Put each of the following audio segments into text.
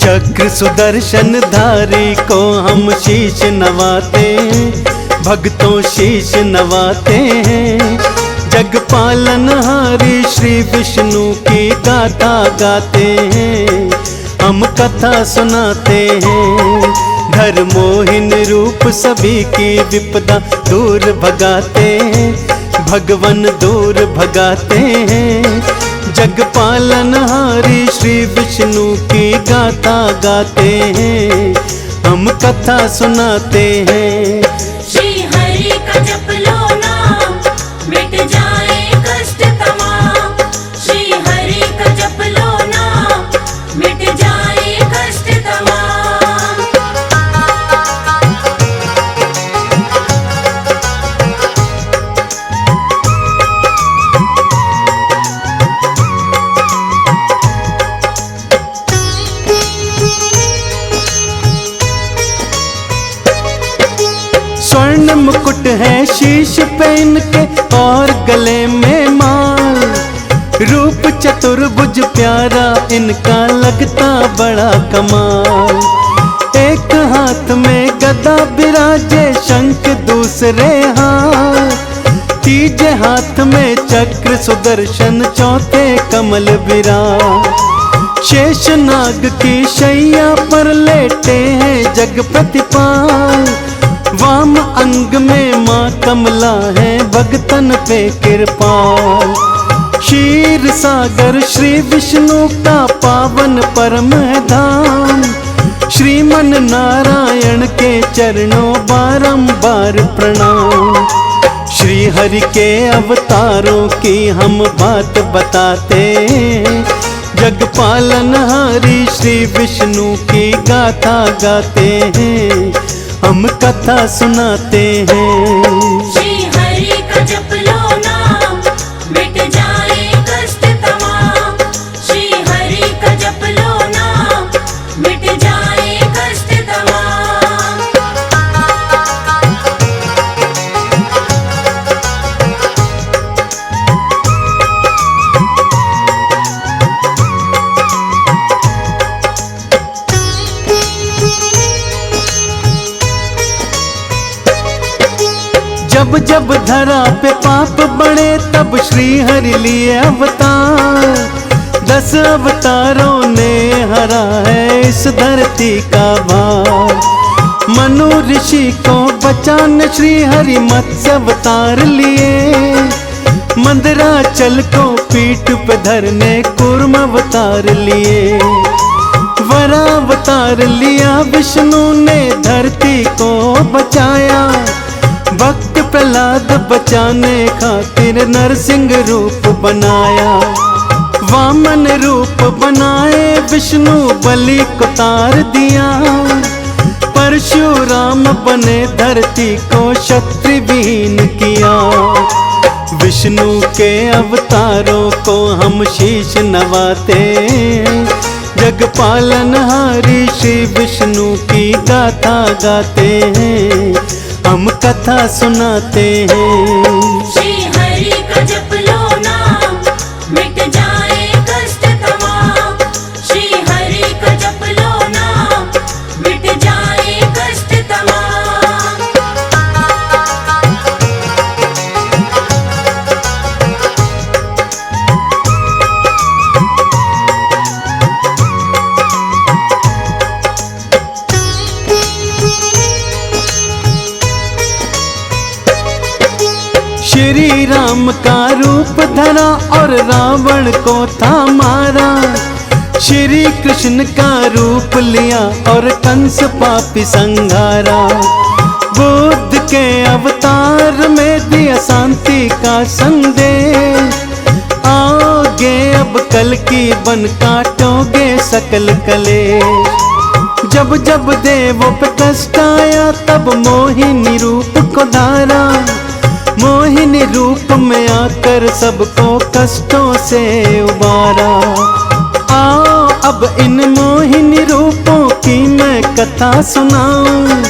चक्र सुदर्शन धारी को हम शीश नवाते हैं, भक्तों शीश नवाते हैं। जग पालनहारी श्री विष्णु की गाथा गाते हैं, हम कथा सुनाते हैं। धर मोहिन रूप सभी की विपदा दूर भगाते हैं, भगवन दूर भगाते हैं। जग पालनहारी श्री विष्णु की गाथा गाते हैं, हम कथा सुनाते हैं। श्री हरि का जप लो नाम, मिट जाए कष्ट तमाम। श्री हरि का जप लो नाम, मिट जाए कष्ट तमाम। स्वर्ण मुकुट है शीश पे इनके और गले में माल। रूप चतुर्भुज प्यारा इनका लगता बड़ा कमाल। एक हाथ में गदा विराजे शंख दूसरे हाथ, तीजे हाथ में चक्र सुदर्शन चौथे कमल विराज। शेष नाग की शैया पर लेटे हैं जग प्रतिपाल। वाम अंग में माँ कमला है भगतन पे कृपाल। क्षीर सागर श्री विष्णु का पावन परम धाम। श्रीमन नारायण के चरणों बारंबार प्रणाम। श्री हरि के अवतारों की हम बात बताते, जग पालनहारी श्री विष्णु की गाथा गाते हैं, हम कथा सुनाते हैं। श्री हरि का जप लो नाम, मिट जाए कष्ट तमाम। श्री हरि का जप लो नाम, मिट जाए कष्ट तमाम। जब जब धरा पे पाप बढ़े तब श्री हरि लिए अवतार। 10 अवतारों ने हरा है इस धरती का भार। मनु ऋषि को बचाने श्री हरि मत्स्य अवतार लिए। मंदराचल को पीठ पे धरने कूर्म अवतार लिए। वरावतार लिया विष्णु ने धरती को बचाया। भक्त प्रहलाद बचाने खातिर नरसिंह रूप बनाया। वामन रूप बनाए विष्णु बलि को तार दिया। परशुराम बने धरती को क्षत्रियहीन किया। विष्णु के अवतारों को हम शीश नवाते, जग पालनहारी श्री विष्णु की गाथा गाते हैं, हम कथा सुनाते हैं। श्री हरि का जप लो नाम, मिट जाए कष्ट तमाम। श्री हरि का जप लो नाम, मिट जाए कष्ट तमाम। श्री राम का रूप धरा और रावण को था मारा। श्री कृष्ण का रूप लिया और कंस पापी संघारा। बुद्ध के अवतार में दिया शांति का संदेश। आओगे अब कल की बन काटोगे सकल कलेश। जब जब देवों पे कष्ट आया तब मोहिनी रूप को धारा। मोहिनी रूप में आकर सबको कष्टों से उबारा। आओ अब इन मोहिनी रूपों की मैं कथा सुनाऊं।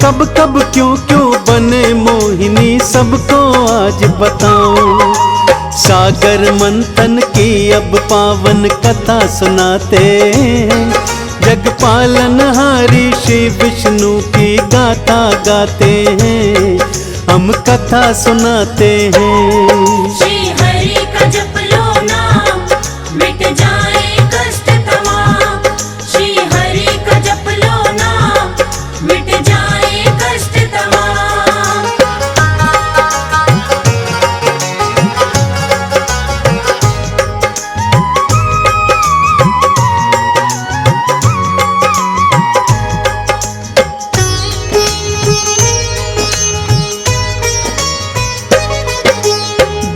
कब कब क्यों क्यों बने मोहिनी सबको आज बताऊं। सागर मंथन की अब पावन कथा सुनाते, जग पालनहारी श्री विष्णु की गाथा गाते हैं, हम कथा सुनाते हैं। श्री हरि का जप लो नाम, मिट जाए कष्ट तमाम। श्री हरि का जप लो नाम, मिट जाए कष्ट तमाम।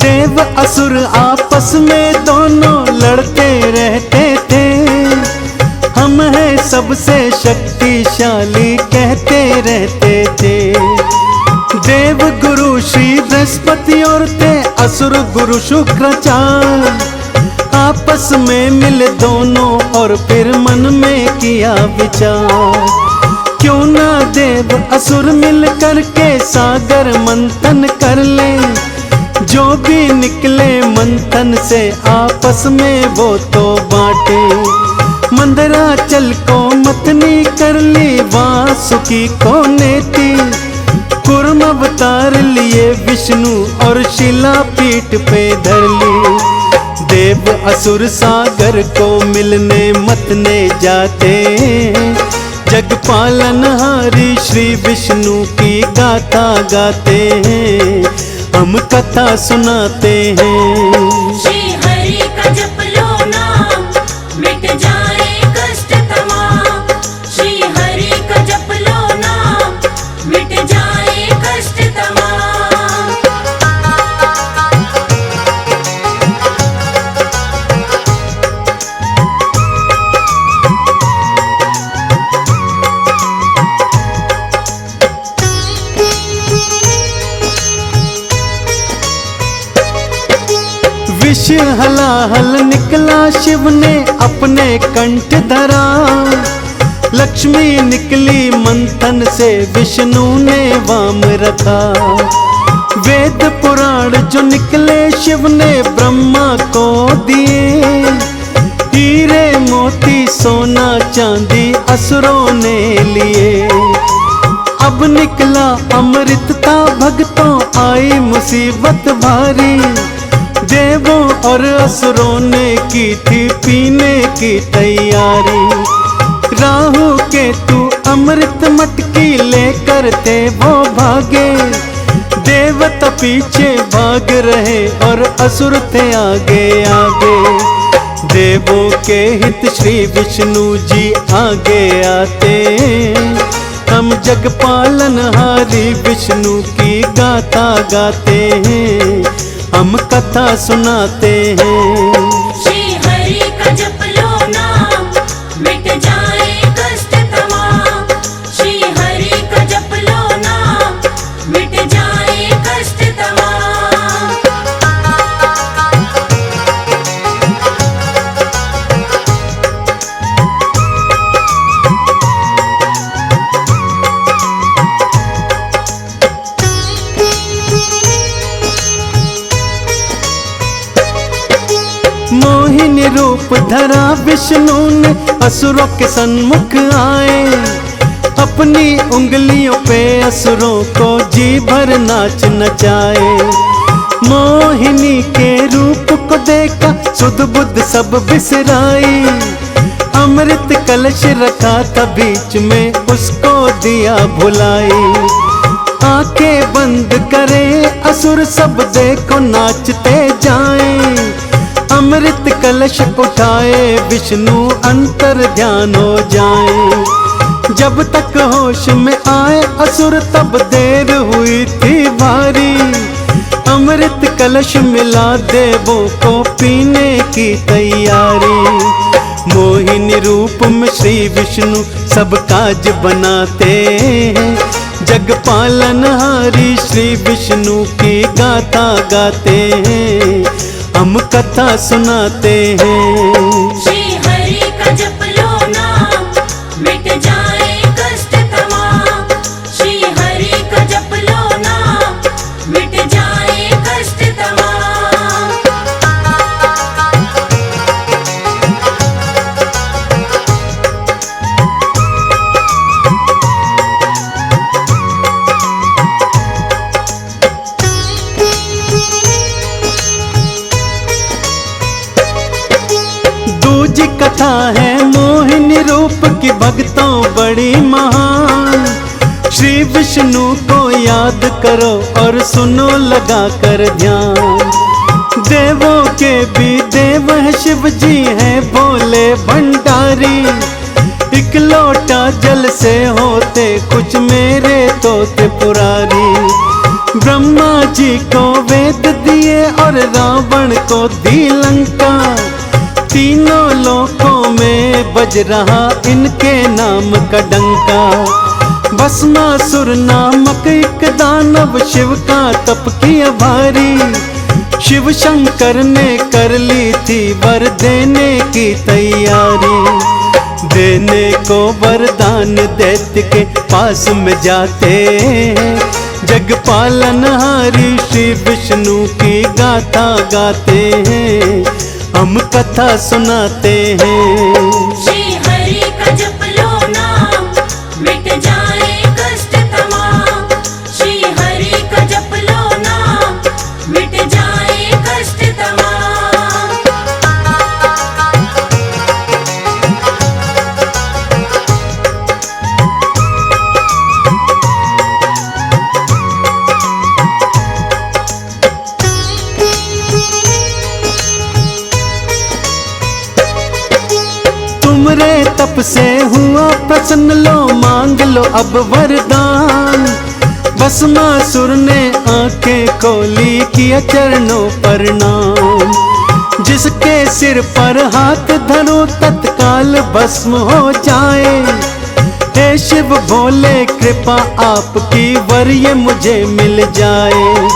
देव असुर आपस में दोनों लड़ते रहते थे, हम हैं सबसे शक्तिशाली कहते रहते थे। देव गुरु श्री बृहस्पति और थे असुर गुरु शुक्राचार्य, आपस में मिले दोनों और फिर मन में किया विचार, क्यों ना देव असुर मिल करके सागर मंथन कर ले, जो भी निकले मंथन से आपस में वो तो बांटे। मंदराचल को मथनी कर ली वासुकी को नेति, कुर्म अवतार लिए विष्णु और शिला पीठ पे धर ली। देव असुर सागर को मिलने मतने जाते, जग पालनहारी श्री विष्णु की गाथा गाते हैं, हम कथा सुनाते हैं। श्री हरि का जप लो नाम, मिट जाए कष्ट तमाम। श्री हरि का जप लो नाम, मिट जाए कष्ट तमाम। विष हलाहल निकला शिव ने अपने कंठ धरा, लक्ष्मी निकली मंथन से विष्णु ने वाम रखा। वेद पुराण जो निकले शिव ने ब्रह्मा को दिए, हीरे मोती सोना चांदी असुरों ने लिए। अब निकला अमृतता भक्तों आई मुसीबत भारी, देवों और असुरों ने की थी पीने की तैयारी। राहु केतु अमृत मटकी लेकर थे वो भागे, देवता पीछे भाग रहे और असुर थे आगे आगे। देवों के हित श्री विष्णु जी आगे आते, हम जग पालनहारी विष्णु की गाथा गाते हैं, हम कथा सुनाते हैं। श्री हरि का जप लो नाम, मिट जाए कष्ट तमाम। श्री हरि का जप लो नाम, मिट जाए कष्ट तमाम। मोहिनी रूप धरा विष्णु ने असुरों के सन्मुख आए, अपनी उंगलियों पे असुरों को जी भर नाच नचाए। मोहिनी के रूप को देखा सुध बुद्ध सब बिसराई, अमृत कलश रखा था बीच में उसको दिया भुलाई। आंखें बंद करे असुर सब देखो नाचते जाएं, अमृत कलश उठाए विष्णु अंतर ध्यान हो जाए। जब तक होश में आए असुर तब देर हुई थी भारी, अमृत कलश मिला देवों को पीने की तैयारी। मोहिनी रूप में श्री विष्णु सब काज बनाते हैं, जग पालनहारी श्री विष्णु की गाथा गाते हैं, हम कथा सुनाते हैं। श्री हरि का जप लो नाम, मिट जाए कष्ट तमाम। श्री हरि का जप लो नाम, मिट जाए कष्ट तमाम। जी कथा है मोहिनी रूप की, भक्तों बड़ी महान। श्री विष्णु को याद करो और सुनो लगा कर ध्यान। देवों के भी देव है शिव जी हैं भोले भंडारी। एक लोटा जल से होते कुछ मेरे तोते पुरारी। ब्रह्मा जी को वेद दिए और रावण को दी लंका। तीनों लोकों में बज रहा इनके नाम का डंका। भस्मासुर नामक एक दानव शिव का तप किया भारी। शिव शंकर ने कर ली थी वर देने की तैयारी। देने को वरदान दैत्य के पास में जाते हैं। जग पालनहारी श्री विष्णु की गाथा गाते हैं, हम कथा सुनाते हैं। श्री हरि का जप लो नाम, मिट जाए कष्ट तमाम। श्री हरि का जप लो नाम, मिट जाए कष्ट तमाम। तुमरे तप से हुआ प्रसन्न, लो मांग लो अब वरदान। भस्मासुर ने आंखें खोली किया चरणों पर नाम। जिसके सिर पर हाथ धरो तत्काल भस्म हो जाए। हे शिव भोले कृपा आपकी वर ये मुझे मिल जाए।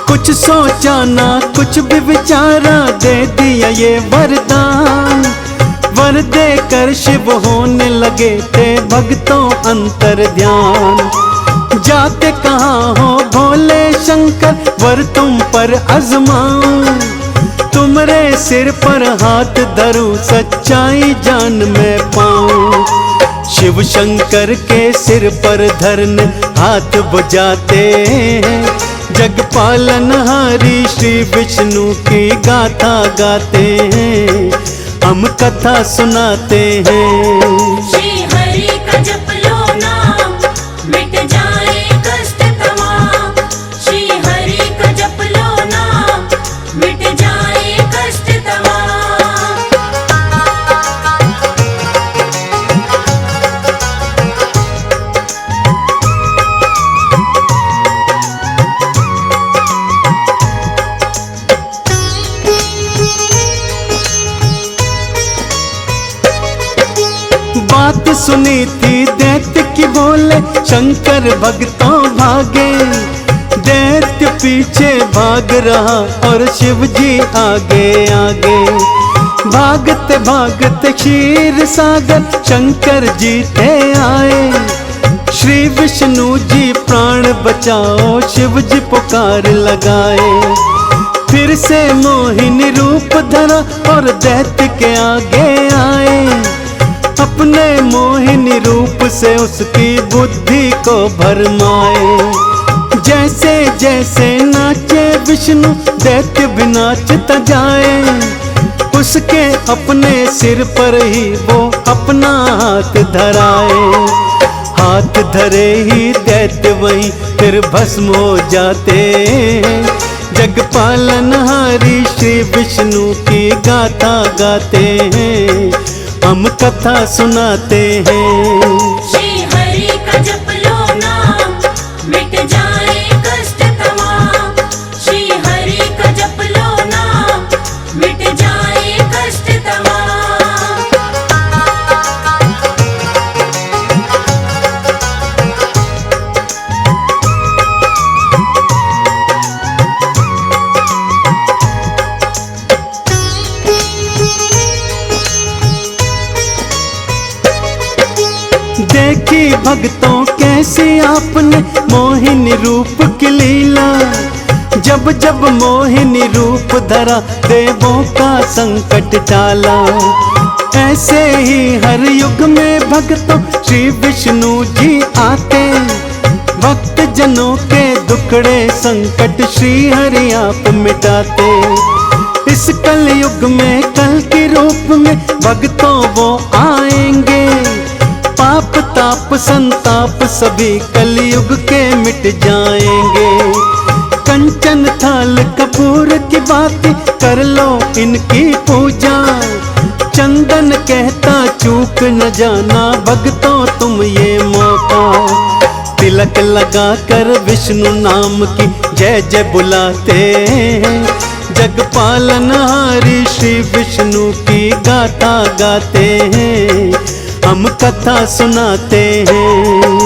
कुछ सोचा ना कुछ भी विचारा, दे दिया ये वरदान। वर देकर शिव होने लगे थे भक्तों अंतर ध्यान। जाते कहाँ हो भोले शंकर, वर तुम पर आजमाऊं। तुमरे सिर पर हाथ धरूं, सच्चाई जान मैं पाऊं। शिव शंकर के सिर पर धरन हाथ बुझाते हैं। जग पालनहारी श्री विष्णु की गाथा गाते हैं, हम कथा सुनाते हैं। श्री हरि का जप लो नाम, मिट जाए कष्ट तमाम। श्री हरि का जप लो नाम, मिट जाए कष्ट तमाम। बात सुनी थी दैत्य की बोले शंकर भक्तों भागे। दैत्य पीछे भाग रहा और शिव जी आगे आगे। भागते भागते क्षीर सागर शंकर जी थे आए। श्री विष्णु जी प्राण बचाओ शिव जी पुकार लगाए। फिर से मोहिनी रूप धरा और दैत्य के आगे आए। अपने मोहिनी रूप से उसकी बुद्धि को भरमाए। जैसे जैसे नाचे विष्णु दैत्य भी नाचता जाए। उसके अपने सिर पर ही वो अपना हाथ धराए। हाथ धरे ही दैत्य वहीं फिर भस्म हो जाते। जग पालनहारी श्री विष्णु की गाथा गाते हैं, हम कथा सुनाते हैं। श्री हरि का जप लो नाम, मिट जाए कष्ट तमाम। श्री हरि का जप लो नाम, मिट जाए कष्ट तमाम। देखी भक्तों कैसी आपने मोहिनी रूप की लीला। जब जब मोहिनी रूप धरा देवों का संकट टाला। ऐसे ही हर युग में भक्तों श्री विष्णु जी आते। भक्त जनों के दुखड़े संकट श्री हरि आप मिटाते। इस कलयुग में कल के रूप में भक्तों वो आएंगे। पाप ताप संताप सभी कलयुग के मिट जाएंगे। कंचन थाल कपूर की बात कर लो इनकी पूजा। चंदन कहता चूक न जाना भक्तों तुम ये मौका। तिलक लगा कर विष्णु नाम की जय जय बुलाते हैं। जग पालनहारी श्री विष्णु की गाथा गाते हैं। हम कथा सुनाते हैं।